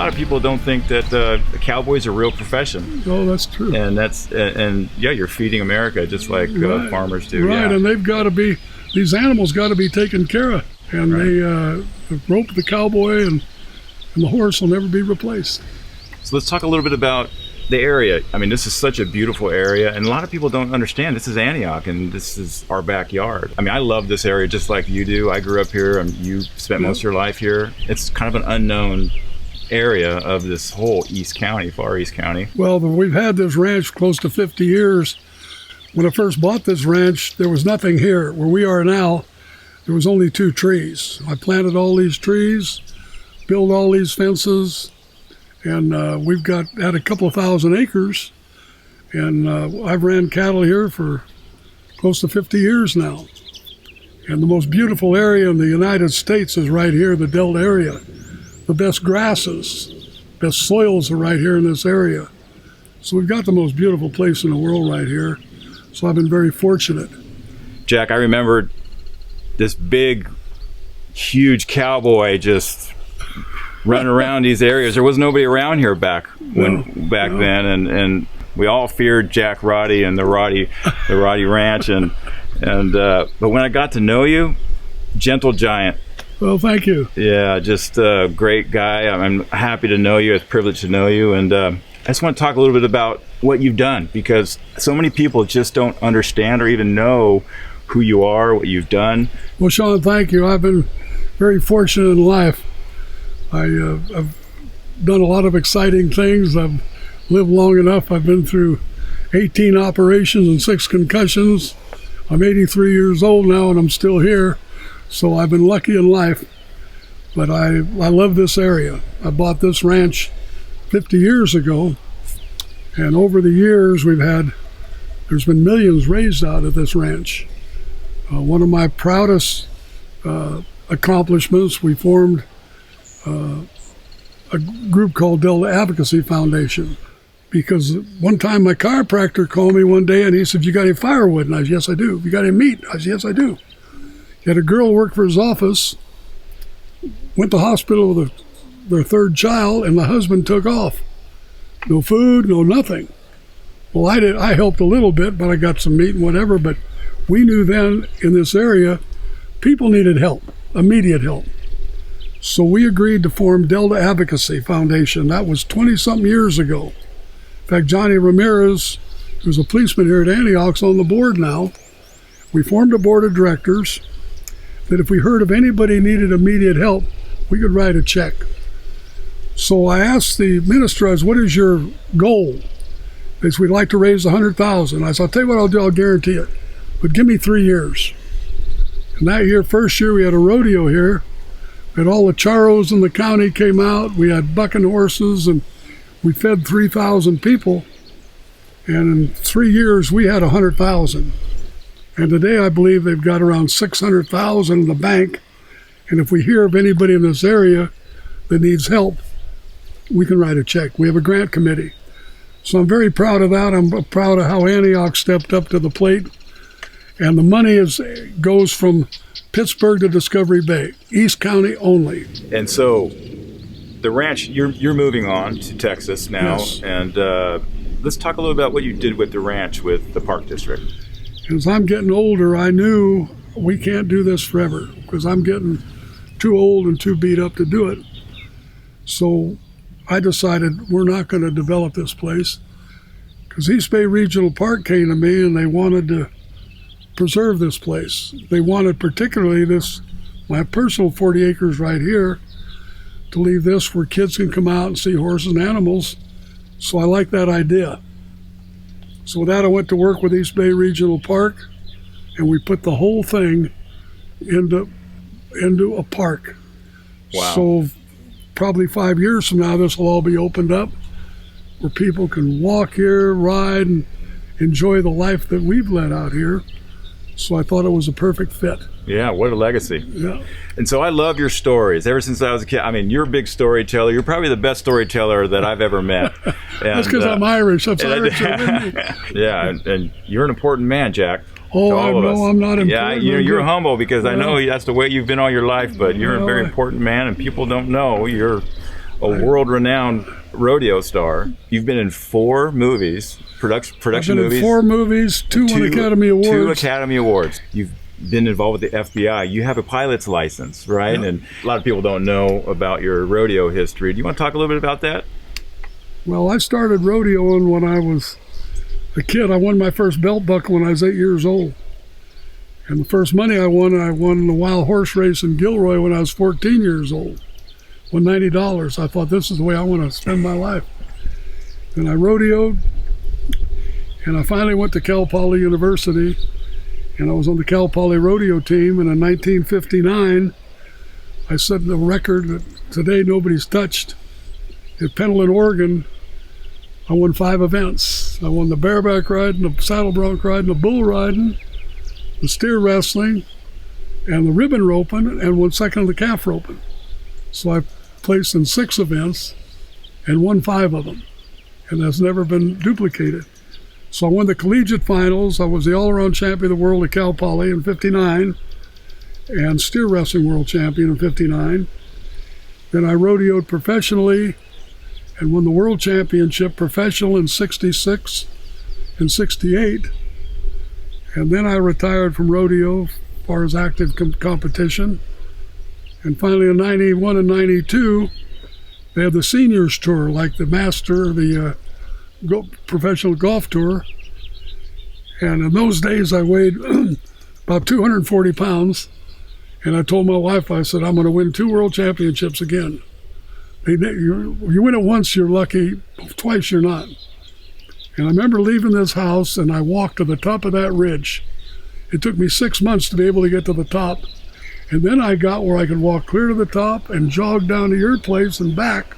lot of people don't think that the cowboy's a real profession. Oh, that's true. And yeah, you're feeding America just like farmers do. Right, yeah. and these animals got to be taken care of, and the rope, the cowboy, and the horse will never be replaced. So let's talk a little bit about the area. I mean, this is such a beautiful area, and a lot of people don't understand this is Antioch, and this is our backyard. I mean, I love this area just like you do. I grew up here, and you spent most of your life here. It's kind of an unknown area of this whole East County, far East County. Well, we've had this ranch close to 50 years. When I first bought this ranch, there was nothing here. Where we are now, there was only 2 trees. I planted all these trees, built all these fences, and we've had a couple of thousand acres, and I've ran cattle here for close to 50 years now. And the most beautiful area in the United States is right here, the Delta area. The best grasses, best soils are right here in this area. So we've got the most beautiful place in the world right here. So I've been very fortunate. Jack, I remember this big, huge cowboy just running around these areas. There was nobody around here back then, and we all feared Jack Roddy and the Roddy Ranch, but when I got to know you, gentle giant. Well, thank you. Yeah, just a great guy. I'm happy to know you. It's a privilege to know you, and I just want to talk a little bit about what you've done, because so many people just don't understand or even know who you are, what you've done. Well, Sean, thank you. I've been very fortunate in life. I've done a lot of exciting things. I've lived long enough. I've been through 18 operations and 6 concussions. I'm 83 years old now, and I'm still here. So I've been lucky in life. But I love this area. I bought this ranch 50 years ago. And over the years, there's been millions raised out of this ranch. One of my proudest accomplishments, we formed a group called Delta Advocacy Foundation, because one time my chiropractor called me one day and he said, "You got any firewood?" And I said, "Yes, I do." "You got any meat?" I said, "Yes, I do." He had a girl work for his office, went to hospital with their 3rd child, and the husband took off. No food, no nothing. Well, I helped a little bit, but I got some meat and whatever, but we knew then in this area, people needed help, immediate help. So we agreed to form Delta Advocacy Foundation. That was 20-something years ago. In fact, Johnny Ramirez, who's a policeman here at Antioch, is on the board now. We formed a board of directors that if we heard of anybody needed immediate help, we could write a check. So I asked the minister, "What is your goal?" They said, "We'd like to raise $100,000. I said, "I'll tell you what I'll do, I'll guarantee it. But give me 3 years. And that year, first year, we had a rodeo here. And all the charros in the county came out. We had bucking horses, and we fed 3,000 people. And in 3 years, we had 100,000. And today, I believe they've got around 600,000 in the bank. And if we hear of anybody in this area that needs help, we can write a check. We have a grant committee. So I'm very proud of that. I'm proud of how Antioch stepped up to the plate. And the money goes from Pittsburgh to Discovery Bay, East County only. And so the ranch, you're moving on to Texas now. Yes. And let's talk a little about what you did with the ranch with the Park District. As I'm getting older, I knew we can't do this forever because I'm getting too old and too beat up to do it. So I decided we're not going to develop this place, because East Bay Regional Park came to me and they wanted to preserve this place. They wanted particularly my personal 40 acres right here, to leave this where kids can come out and see horses and animals. So I like that idea. So with that, I went to work with East Bay Regional Park, and we put the whole thing into a park. Wow. So probably 5 years from now, this will all be opened up where people can walk here, ride, and enjoy the life that we've led out here. So I thought it was a perfect fit. Yeah, what a legacy. Yeah. And so I love your stories. Ever since I was a kid, I mean, you're a big storyteller. You're probably the best storyteller that I've ever met. That's because I'm Irish. That's Irish. Yeah, and you're an important man, Jack. Oh, I know I'm not important. Yeah, you're humble, because I know that's the way you've been all your life, but you're a very important man, and people don't know you're a world-renowned rodeo star. You've been in 4 movies, production I've been movies. in 4 movies, 2 won Academy Awards. 2 Academy Awards. You've been involved with the FBI. You have a pilot's license, right? Yeah. And a lot of people don't know about your rodeo history. Do you want to talk a little bit about that? Well, I started rodeoing when I was a kid. I won my first belt buckle when I was 8 years old. And the first money I won the wild horse race in Gilroy when I was 14 years old. Won $90. I thought, this is the way I want to spend my life. And I rodeoed, and I finally went to Cal Poly University, and I was on the Cal Poly rodeo team. And in 1959, I set the record that today nobody's touched. At Pendleton, Oregon, I won 5 events. I won the bareback riding, the saddle bronc riding, the bull riding, the steer wrestling, and the ribbon roping, and won second in the calf roping. So I placed in 6 events and won 5 of them, and that's never been duplicated. So I won the collegiate finals. I was the all-around champion of the world at Cal Poly in '59, and steer wrestling world champion in '59. Then I rodeoed professionally and won the world championship professional in '66 and '68. And then I retired from rodeo as far as active competition. And finally in '91 and '92, they had the seniors tour, like the master, the professional golf tour. And in those days I weighed about 240 pounds. And I told my wife, I said, I'm going to win 2 world championships again. You win it once, you're lucky. Twice, you're not. And I remember leaving this house, and I walked to the top of that ridge. It took me 6 months to be able to get to the top. And then I got where I could walk clear to the top and jog down to your place and back.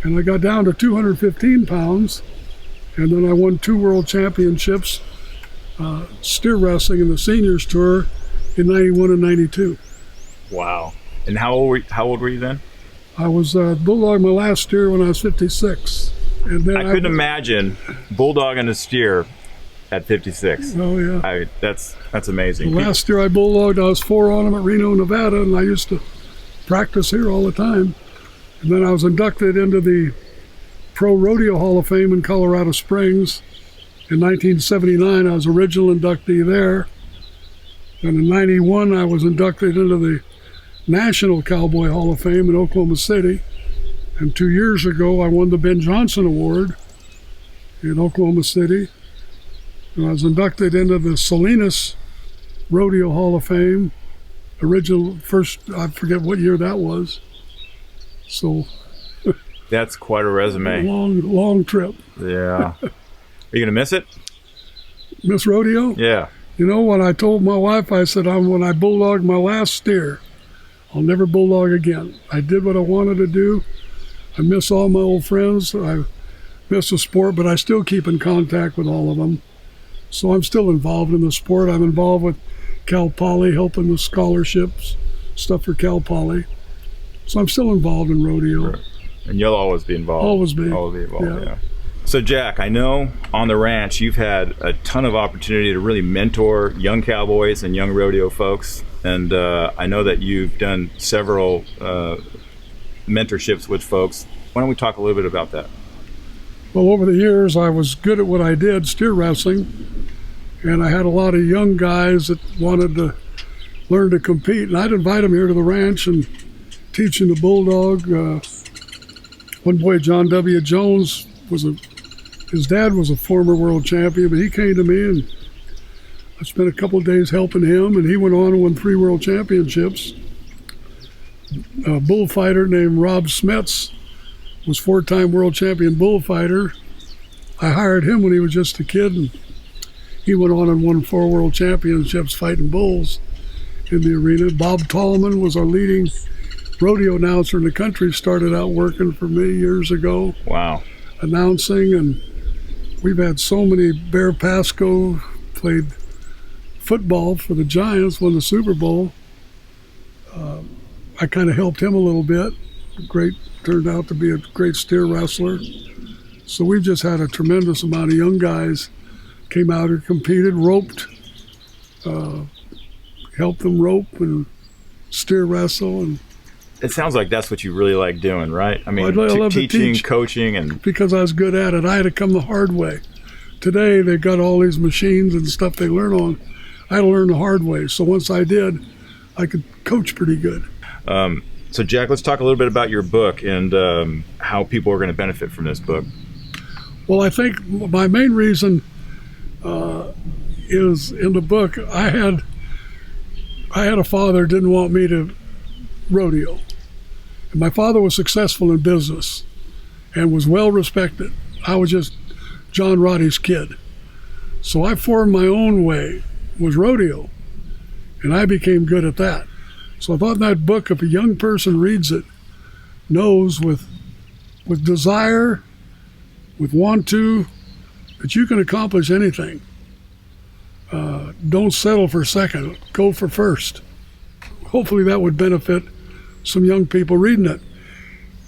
And I got down to 215 pounds. And then I won 2 world championships, steer wrestling in the seniors tour in '91 and '92. Wow. And how old were you then? I was bulldog my last steer when I was 56. And then I couldn't imagine bulldogging a steer at 56. Oh yeah. That's amazing. The last steer I bulldogged, I was 4 on him at Reno, Nevada, and I used to practice here all the time. And then I was inducted into the Pro Rodeo Hall of Fame in Colorado Springs. In 1979, I was original inductee there. And in '91, I was inducted into the National Cowboy Hall of Fame in Oklahoma City. And 2 years ago, I won the Ben Johnson Award in Oklahoma City. And I was inducted into the Salinas Rodeo Hall of Fame. I forget what year that was. So that's quite a resume. Long trip. Yeah. Are you gonna miss it? Miss rodeo? Yeah. You know, when I told my wife, I said, when I bulldogged my last steer, I'll never bulldog again. I did what I wanted to do. I miss all my old friends. I miss the sport, but I still keep in contact with all of them. So I'm still involved in the sport. I'm involved with Cal Poly, helping with scholarships, stuff for Cal Poly. So I'm still involved in rodeo. Right. And you'll always be involved. Always be. Always be involved, yeah. So Jack, I know on the ranch you've had a ton of opportunity to really mentor young cowboys and young rodeo folks. And I know that you've done several mentorships with folks. Why don't we talk a little bit about that? Well, over the years, I was good at what I did, steer wrestling. And I had a lot of young guys that wanted to learn to compete. And I'd invite them here to the ranch and teach them the bulldog. One boy, John W. Jones, his dad was a former world champion, but he came to me and I spent a couple of days helping him, and he went on and won 3 world championships. A bullfighter named Rob Smets was 4-time world champion bullfighter. I hired him when he was just a kid, and he went on and won 4 world championships fighting bulls in the arena. Bob Tallman was our leading rodeo announcer in the country, started out working for me years ago. Wow. Announcing, and we've had so many. Bear Pasco played football for the Giants, won the Super Bowl. I kind of helped him a little bit. Turned out to be a great steer wrestler. So we've just had a tremendous amount of young guys came out and competed, roped, helped them rope and steer wrestle, and it sounds like that's what you really like doing, right? I mean, I love to teaching, teach coaching, and because I was good at it. I had to come the hard way. Today they've got all these machines and stuff they learn on. I had to learn the hard way. So once I did, I could coach pretty good. So Jack, let's talk a little bit about your book and how people are going to benefit from this book. Well, I think my main reason is in the book. I had a father who didn't want me to rodeo. And my father was successful in business and was well respected. I was just John Roddy's kid. So I formed my own way, was rodeo, and I became good at that. So I thought in that book, if a young person reads it, knows with desire, with want to, that you can accomplish anything. Don't settle for second, go for first. Hopefully that would benefit some young people reading it.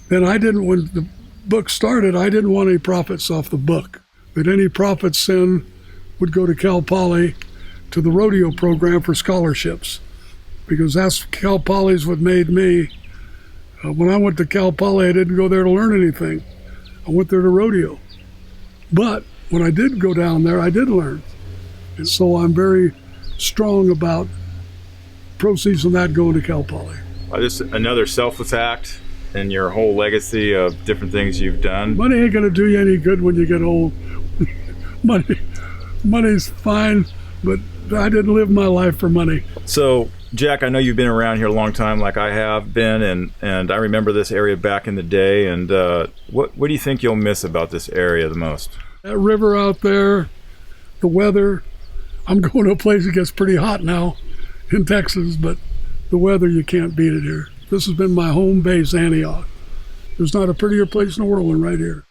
Then when the book started, I didn't want any profits off the book. That any profits then would go to Cal Poly, to the rodeo program for scholarships. Because Cal Poly's what made me. When I went to Cal Poly, I didn't go there to learn anything. I went there to rodeo. But when I did go down there, I did learn. And so I'm very strong about proceeds from that going to Cal Poly. Just another selfless act in your whole legacy of different things you've done. Money ain't gonna do you any good when you get old. Money's fine, but I didn't live my life for money. So, Jack, I know you've been around here a long time, like I have been, and I remember this area back in the day. And what do you think you'll miss about this area the most? That river out there, the weather. I'm going to a place that gets pretty hot now in Texas, but the weather, you can't beat it here. This has been my home base, Antioch. There's not a prettier place in the world than right here.